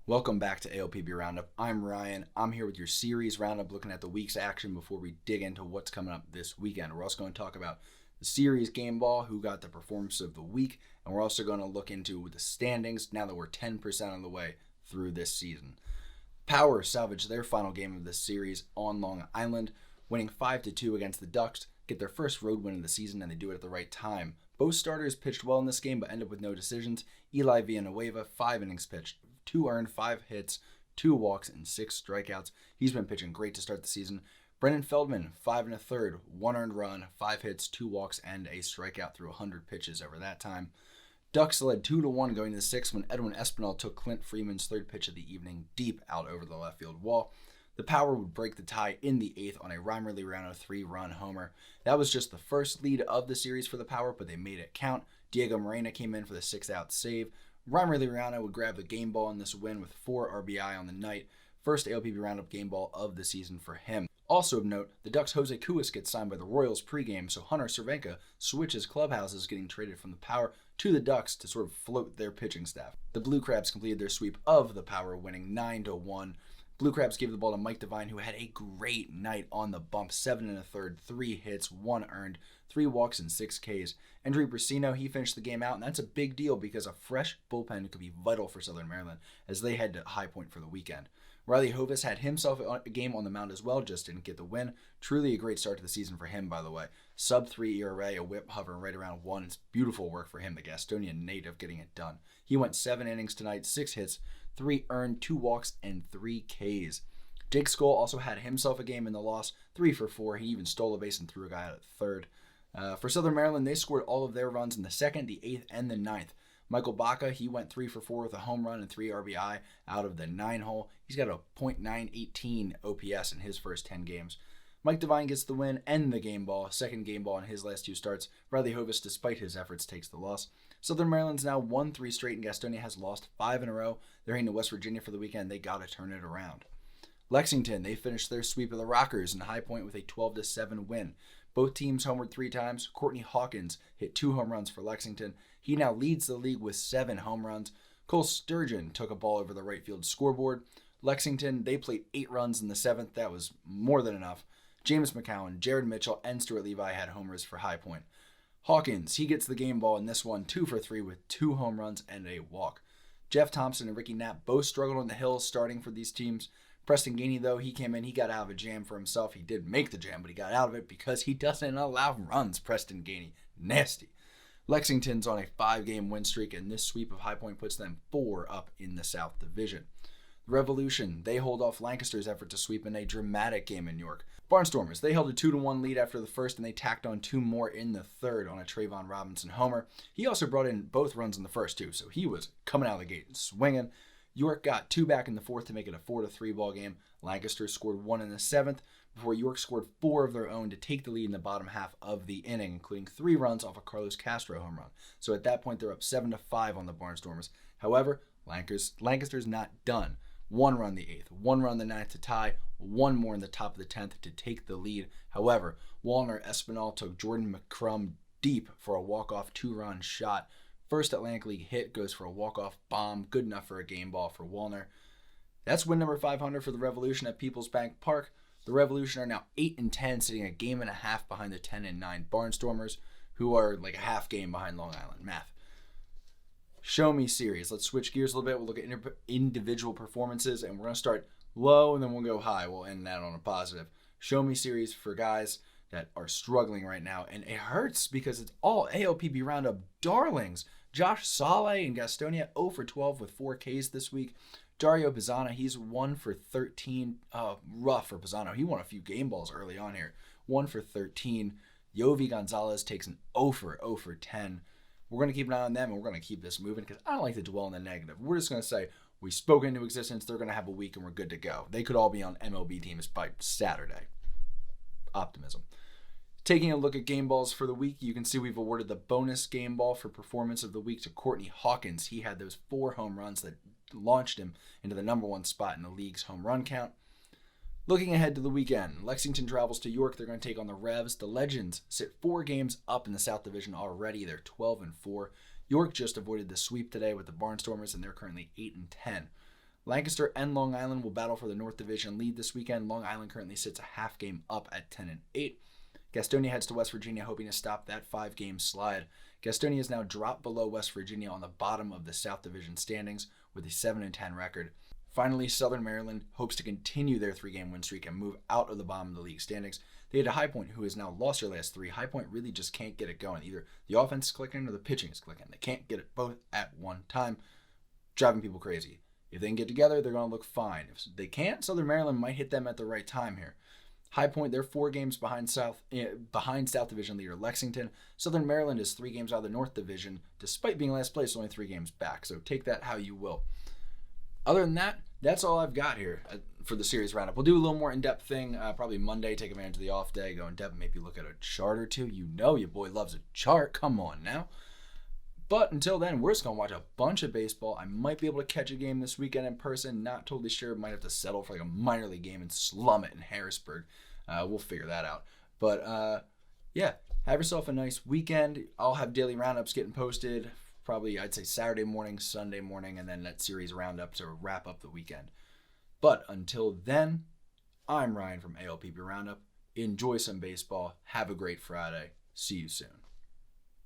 Welcome back to ALPB Roundup. I'm Ryan. I'm here with your series roundup looking at the week's action before we dig into what's coming up this weekend. We're also going to talk about the series game ball, who got the performance of the week, and we're also going to look into the standings now that we're 10% of the way through this season. Power salvaged their final game of this series on Long Island, winning 5-2 against the Ducks, get their first road win of the season, and they do it at the right time. Both starters pitched well in this game but ended up with no decisions. Eli Villanueva, 5 innings pitched, 2 earned, 5 hits, 2 walks, and 6 strikeouts. He's been pitching great to start the season. Brendan Feldman, 5 1/3, 1 earned run, 5 hits, 2 walks, and a strikeout through 100 pitches over that time. Ducks led 2-1 going to the 6th when Edwin Espinal took Clint Freeman's third pitch of the evening deep out over the left field wall. The Power would break the tie in the 8th on a Reimer Liriano 3-run homer. That was just the first lead of the series for the Power, but they made it count. Diego Morena came in for the 6th-out save. Reimer Liriano would grab the game ball in this win with 4 RBI on the night. First ALPB Roundup game ball of the season for him. Also of note, the Ducks' Jose Cuas gets signed by the Royals pregame, so Hunter Cervenka switches clubhouses, getting traded from the Power to the Ducks to sort of float their pitching staff. The Blue Crabs completed their sweep of the Power, winning 9-1. Blue Crabs gave the ball to Mike Devine, who had a great night on the bump. 7 1/3, 3 hits, 1 earned, 3 walks, and 6 Ks. Andrew Brasino, he finished the game out, and that's a big deal because a fresh bullpen could be vital for Southern Maryland as they head to High Point for the weekend. Riley Hovis had himself a game on the mound as well, just didn't get the win. Truly a great start to the season for him, by the way. Sub-3 ERA, a whip hovering right around 1. It's beautiful work for him, the Gastonia native, getting it done. He went 7 innings tonight, 6 hits, 3 earned, 2 walks, and 3 Ks. Jake Skoll also had himself a game in the loss, 3 for 4. He even stole a base and threw a guy out at third. For Southern Maryland, they scored all of their runs in the 2nd, the 8th, and the 9th. Michael Baca, he went 3 for 4 with a home run and 3 RBI out of the 9-hole. He's got a .918 OPS in his first 10 games. Mike Devine gets the win and the game ball, second game ball in his last 2 starts. Riley Hovis, despite his efforts, takes the loss. Southern Maryland's now won 3 straight, and Gastonia has lost 5 in a row. They're heading to West Virginia for the weekend. They got to turn it around. Lexington, they finished their sweep of the Rockers in High Point with a 12-7 win. Both teams homered 3 times. Courtney Hawkins hit 2 home runs for Lexington. He now leads the league with 7 home runs. Cole Sturgeon took a ball over the right field scoreboard. Lexington, they played 8 runs in the 7th. That was more than enough. James McCowan, Jared Mitchell, and Stuart Levi had homers for High Point. Hawkins, he gets the game ball in this one, 2 for 3 with 2 home runs and a walk. Jeff Thompson and Ricky Knapp both struggled on the hills starting for these teams. Preston Gainey, though, he came in, he got out of a jam for himself. He did make the jam, but he got out of it because he doesn't allow runs, Preston Gainey. Nasty. Lexington's on a 5-game win streak, and this sweep of High Point puts them 4 up in the South Division. The Revolution, they hold off Lancaster's effort to sweep in a dramatic game in New York. Barnstormers, they held a 2-1 lead after the first, and they tacked on 2 more in the third on a Trayvon Robinson homer. He also brought in both runs in the first, too, so he was coming out of the gate and swinging. York got 2 back in the 4th to make it a 4-3 ball game. Lancaster scored 1 in the 7th before York scored 4 of their own to take the lead in the bottom half of the inning, including 3 runs off a Carlos Castro home run. So at that point, they're up 7-5 on the Barnstormers. However, Lancaster's not done. 1 run the 8th, 1 run the 9th to tie, 1 more in the top of the 10th to take the lead. However, Walner Espinal took Jordan McCrum deep for a walk-off 2-run shot. First Atlantic League hit goes for a walk-off bomb, good enough for a game ball for Walner. That's win number 500 for the Revolution at Peoples Bank Park. The Revolution are now 8-10, sitting a game and a half behind the 10-9 Barnstormers, who are like a half game behind Long Island. Math. Show Me series. Let's switch gears a little bit. We'll look at individual performances, and we're going to start low, and then we'll go high. We'll end that on a positive. Show Me series for guys that are struggling right now, and it hurts because it's all ALPB Roundup darlings. Josh Saleh in Gastonia, 0 for 12 with 4 Ks this week. Dario Pisano, he's 1 for 13. Rough for Pisano. He won a few game balls early on here. 1 for 13. Yovi Gonzalez takes an 0 for 10. We're going to keep an eye on them, and we're going to keep this moving because I don't like to dwell on the negative. We're just going to say we spoke into existence. They're going to have a week, and we're good to go. They could all be on MLB teams by Saturday. Optimism. Taking a look at game balls for the week, you can see we've awarded the bonus game ball for performance of the week to Courtney Hawkins. He had those 4 home runs that launched him into the number 1 spot in the league's home run count. Looking ahead to the weekend, Lexington travels to York. They're going to take on the Revs. The Legends sit 4 games up in the South Division already. They're 12-4. York just avoided the sweep today with the Barnstormers, and they're currently 8-10. Lancaster and Long Island will battle for the North Division lead this weekend. Long Island currently sits a half game up at 10-8. Gastonia heads to West Virginia, hoping to stop that 5-game slide. Gastonia is now dropped below West Virginia on the bottom of the South Division standings with a 7-10 record. Finally, Southern Maryland hopes to continue their 3-game win streak and move out of the bottom of the league standings. They had a High Point, who has now lost their last 3. High Point really just can't get it going. Either the offense is clicking or the pitching is clicking. They can't get it both at one time, driving people crazy. If they can get together, they're going to look fine. If they can't, Southern Maryland might hit them at the right time here. High Point, they're 4 games behind South Division leader Lexington. Southern Maryland is 3 games out of the North Division, despite being last place, only 3 games back. So take that how you will. Other than that, that's all I've got here for the series roundup. We'll do a little more in-depth thing probably Monday, take advantage of the off day, go in-depth, maybe look at a chart or two. You know your boy loves a chart. Come on now. But until then, we're just going to watch a bunch of baseball. I might be able to catch a game this weekend in person. Not totally sure. Might have to settle for like a minor league game and slum it in Harrisburg. We'll figure that out. But yeah, have yourself a nice weekend. I'll have daily roundups getting posted. Probably, I'd say Saturday morning, Sunday morning, and then that series roundup to wrap up the weekend. But until then, I'm Ryan from ALPP Roundup. Enjoy some baseball. Have a great Friday. See you soon.